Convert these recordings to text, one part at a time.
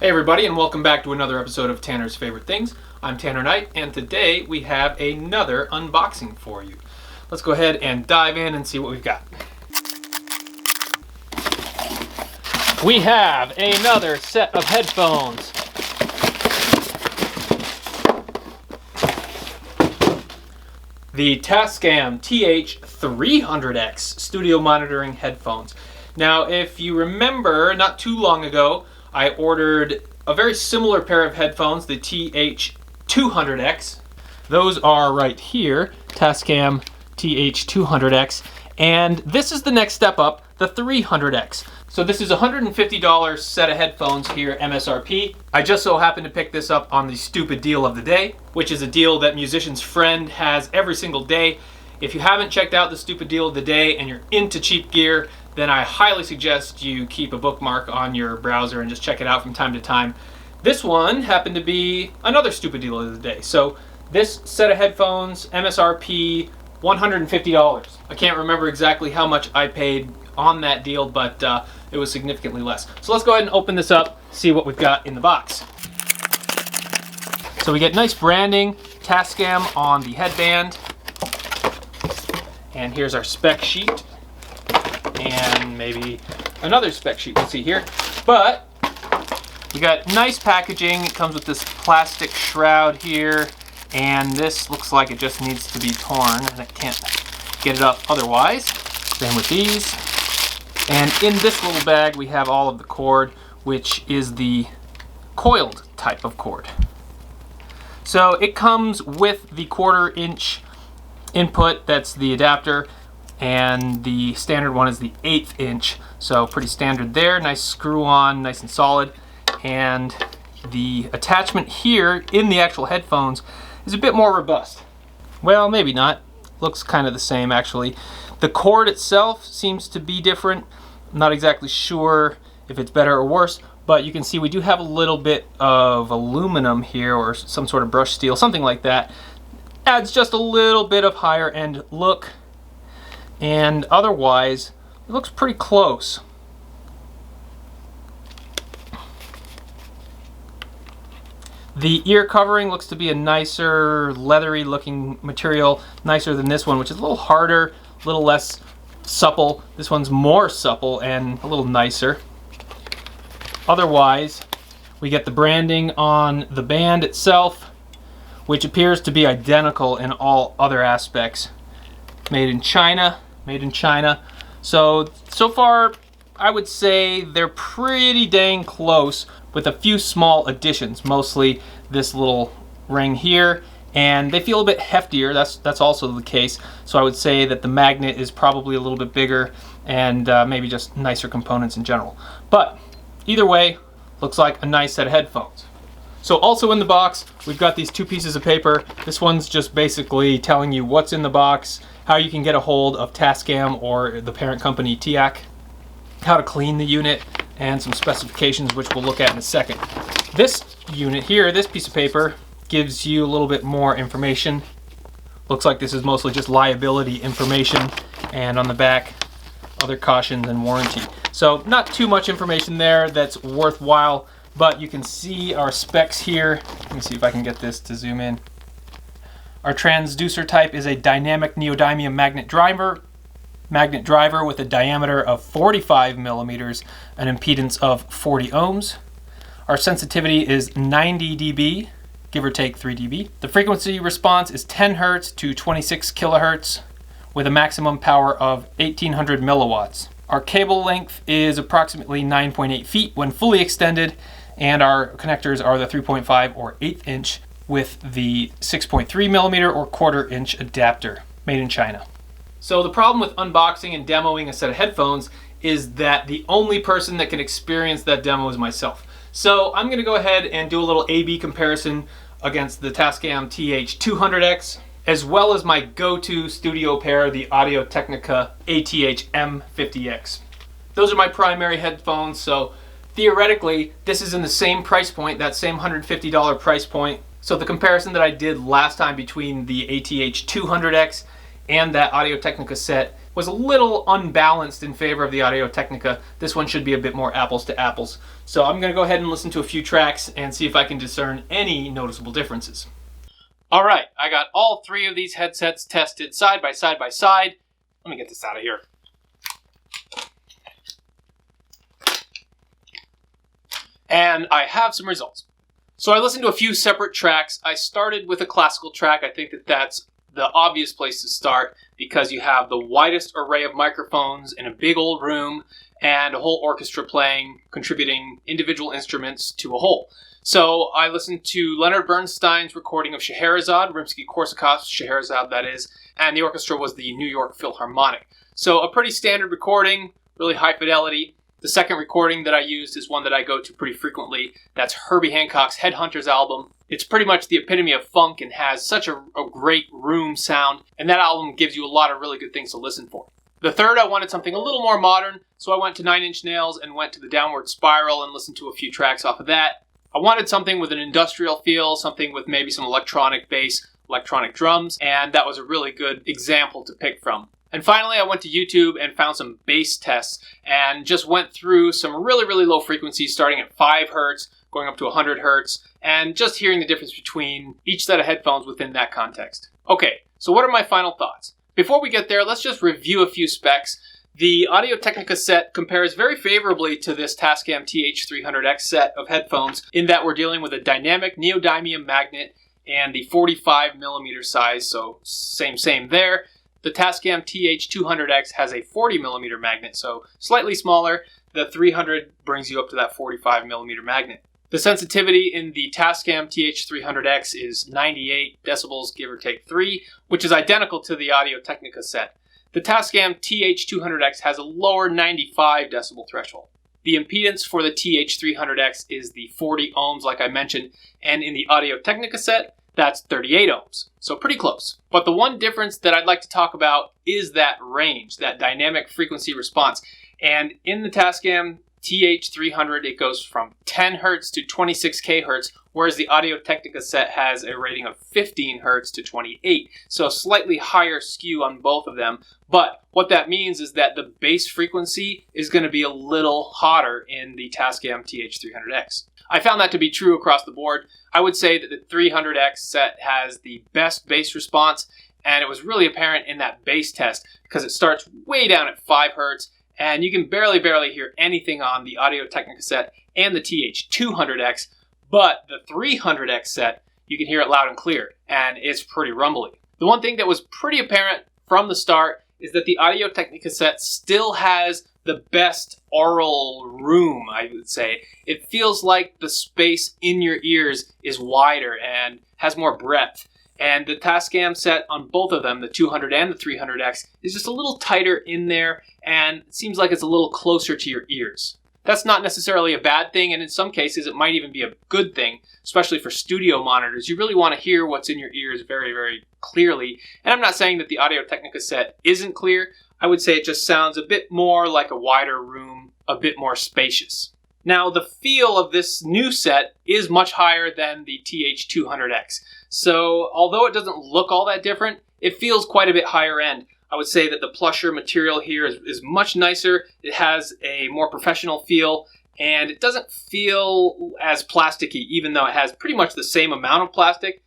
Hey everybody, and welcome back to another episode of Tanner's Favorite Things. I'm Tanner Knight, and today we have another unboxing for you. Let's go ahead and dive in and see what we've got. We have another set of headphones. The Tascam TH-300X studio monitoring headphones. Now, if you remember, not too long ago, I ordered a very similar pair of headphones, the TH-200X. Those are right here, Tascam TH-200X. And this is the next step up, the 300X. So this is a $150 set of headphones here, MSRP. I just so happened to pick this up on the stupid deal of the day, which is a deal that Musician's Friend has every single day. If you haven't checked out the stupid deal of the day and you're into cheap gear, then I highly suggest you keep a bookmark on your browser and just check it out from time to time. This one happened to be another stupid deal of the day. So this set of headphones, MSRP, $150. I can't remember exactly how much I paid on that deal, but it was significantly less. So let's go ahead and open this up, see what we've got in the box. So we get nice branding, Tascam on the headband. And here's our spec sheet. And maybe another spec sheet, we'll see here. But we got nice packaging. It comes with this plastic shroud here. And this looks like it just needs to be torn, and I can't get it up otherwise. Same with these. And in this little bag, we have all of the cord, which is the coiled type of cord. So it comes with the 1/4 inch input, that's the adapter, and the standard one is the 1/8 inch. So pretty standard there, nice screw on, nice and solid. And the attachment here in the actual headphones is a bit more robust. Well, maybe not. Looks kind of the same actually. The cord itself seems to be different. I'm not exactly sure if it's better or worse, but you can see we do have a little bit of aluminum here, or some sort of brushed steel, something like that. Adds just a little bit of higher end look, and otherwise it looks pretty close. The ear covering looks to be a nicer, leathery looking material, nicer than this one, which is a little harder, a little less supple. This one's more supple and a little nicer. Otherwise, we get the branding on the band itself, which appears to be identical in all other aspects. Made in China, made in China. So far, I would say they're pretty dang close, with a few small additions, mostly this little ring here, and they feel a bit heftier. That's also the case. So I would say that the magnet is probably a little bit bigger, and maybe just nicer components in general. But either way, looks like a nice set of headphones. So also in the box, we've got these 2 pieces of paper. This one's just basically telling you what's in the box, how you can get a hold of Tascam or the parent company TH, how to clean the unit, and some specifications, which we'll look at in a second. This unit here, this piece of paper, gives you a little bit more information. Looks like this is mostly just liability information, and on the back, other cautions and warranty. So not too much information there that's worthwhile, but you can see our specs here. Let me see if I can get this to zoom in. Our transducer type is a dynamic neodymium magnet driver with a diameter of 45 millimeters, an impedance of 40 ohms. Our sensitivity is 90 dB, give or take 3 dB. The frequency response is 10 Hz to 26 kilohertz with a maximum power of 1800 milliwatts. Our cable length is approximately 9.8 feet when fully extended, and our connectors are the 3.5 or 1/8 inch with the 6.3 millimeter or 1/4 inch adapter, made in China. So the problem with unboxing and demoing a set of headphones is that the only person that can experience that demo is myself. So I'm going to go ahead and do a little A/B comparison against the Tascam TH-200X, as well as my go-to studio pair, the Technica ATH-M50X. Those are my primary headphones, so theoretically this is in the same price point, that same $150 price point. So the comparison that I did last time between the ATH-200X and that Audio-Technica set was a little unbalanced in favor of the Audio-Technica. This one should be a bit more apples to apples. So I'm going to go ahead and listen to a few tracks and see if I can discern any noticeable differences. All right, I got all three of these headsets tested side by side by side. Let me get this out of here. And I have some results. So I listened to a few separate tracks. I started with a classical track. I think that that's the obvious place to start because you have the widest array of microphones in a big old room and a whole orchestra playing, contributing individual instruments to a whole. So I listened to Leonard Bernstein's recording of Scheherazade, Rimsky-Korsakov's Scheherazade that is, and the orchestra was the New York Philharmonic. So a pretty standard recording, really high fidelity. The second recording that I used is one that I go to pretty frequently. That's Herbie Hancock's Headhunter's album. It's pretty much the epitome of funk and has such a great room sound, and that album gives you a lot of really good things to listen for. The third, I wanted something a little more modern, so I went to 9 Inch Nails and went to the Downward Spiral and listened to a few tracks off of that. I wanted something with an industrial feel, something with maybe some electronic bass, electronic drums, and that was a really good example to pick from. And finally, I went to YouTube and found some bass tests and just went through some really, really low frequencies starting at 5 Hertz, going up to 100 Hertz, and just hearing the difference between each set of headphones within that context. Okay, so what are my final thoughts? Before we get there, let's just review a few specs. The Audio-Technica set compares very favorably to this Tascam TH-300X set of headphones in that we're dealing with a dynamic neodymium magnet and the 45mm size, so same there. The Tascam TH-200X has a 40mm magnet, so slightly smaller. The 300 brings you up to that 45mm magnet. The sensitivity in the Tascam TH-300X is 98 decibels, give or take 3, which is identical to the Audio-Technica set. The Tascam TH-200X has a lower 95 decibel threshold. The impedance for the TH-300X is the 40 ohms, like I mentioned, and in the Audio-Technica set, that's 38 ohms, so pretty close. But the one difference that I'd like to talk about is that range, that dynamic frequency response. And in the Tascam TH-300, it goes from 10 Hz to 26 kHz, whereas the Audio-Technica set has a rating of 15 Hz to 28, so a slightly higher skew on both of them. But what that means is that the bass frequency is going to be a little hotter in the Tascam TH-300X. I found that to be true across the board. I would say that the 300X set has the best bass response, and it was really apparent in that bass test because it starts way down at 5 Hz, and you can barely hear anything on the Audio-Technica set and the TH-200X, but the 300X set, you can hear it loud and clear, and it's pretty rumbly. The one thing that was pretty apparent from the start is that the Audio-Technica set still has the best aural room, I would say. It feels like the space in your ears is wider and has more breadth. And the Tascam set on both of them, the 200 and the 300X, is just a little tighter in there and it seems like it's a little closer to your ears. That's not necessarily a bad thing, and in some cases it might even be a good thing, especially for studio monitors. You really want to hear what's in your ears very clearly. And I'm not saying that the Audio-Technica set isn't clear. I would say it just sounds a bit more like a wider room, a bit more spacious. Now, the feel of this new set is much higher than the TH-200X. So, although it doesn't look all that different, it feels quite a bit higher end. I would say that the plusher material here is much nicer. It has a more professional feel, and it doesn't feel as plasticky, even though it has pretty much the same amount of plastic.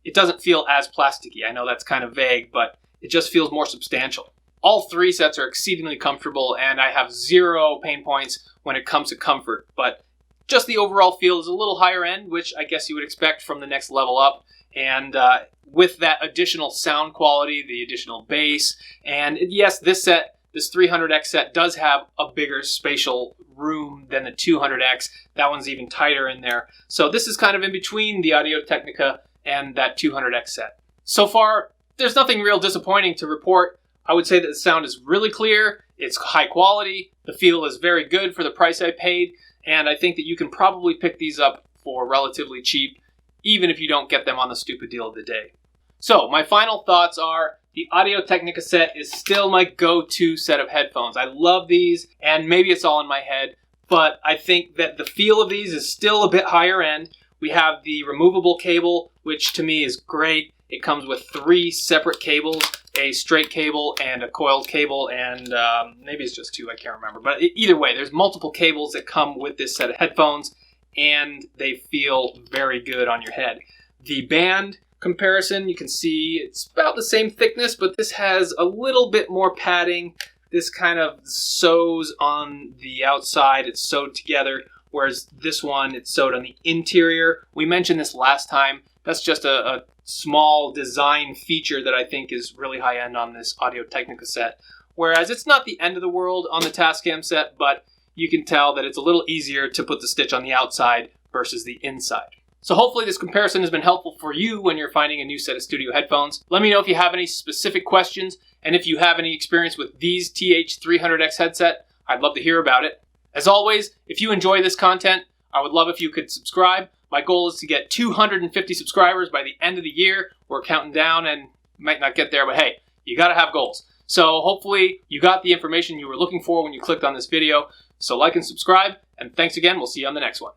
It doesn't feel as plasticky. I know that's kind of vague, but it just feels more substantial. All three sets are exceedingly comfortable, and I have zero pain points when it comes to comfort, but just the overall feel is a little higher end, which I guess you would expect from the next level up. And with that additional sound quality, the additional bass, and yes, this 300X set does have a bigger spatial room than the 200X. That one's even tighter in there. So this is kind of in between the Audio-Technica and that 200X set. So far, there's nothing real disappointing to report. I would say that the sound is really clear, it's high quality, the feel is very good for the price I paid, and I think that you can probably pick these up for relatively cheap, even if you don't get them on the stupid deal of the day. So, my final thoughts are, the Audio-Technica set is still my go-to set of headphones. I love these, and maybe it's all in my head, but I think that the feel of these is still a bit higher end. We have the removable cable, which to me is great. It comes with 3 separate cables a straight cable and a coiled cable, and maybe it's just two, I can't remember. But either way, there's multiple cables that come with this set of headphones, and they feel very good on your head. The band comparison, you can see it's about the same thickness, but this has a little bit more padding. This kind of sews on the outside, it's sewed together, whereas this one, it's sewed on the interior. We mentioned this last time. That's just a small design feature that I think is really high-end on this Audio-Technica set. Whereas it's not the end of the world on the Tascam set, but you can tell that it's a little easier to put the stitch on the outside versus the inside. So hopefully this comparison has been helpful for you when you're finding a new set of studio headphones. Let me know if you have any specific questions, and if you have any experience with these TH-300X headset, I'd love to hear about it. As always, if you enjoy this content, I would love if you could subscribe. My goal is to get 250 subscribers by the end of the year. We're counting down and might not get there, but hey, you gotta have goals. So hopefully you got the information you were looking for when you clicked on this video. So like and subscribe, and thanks again. We'll see you on the next one.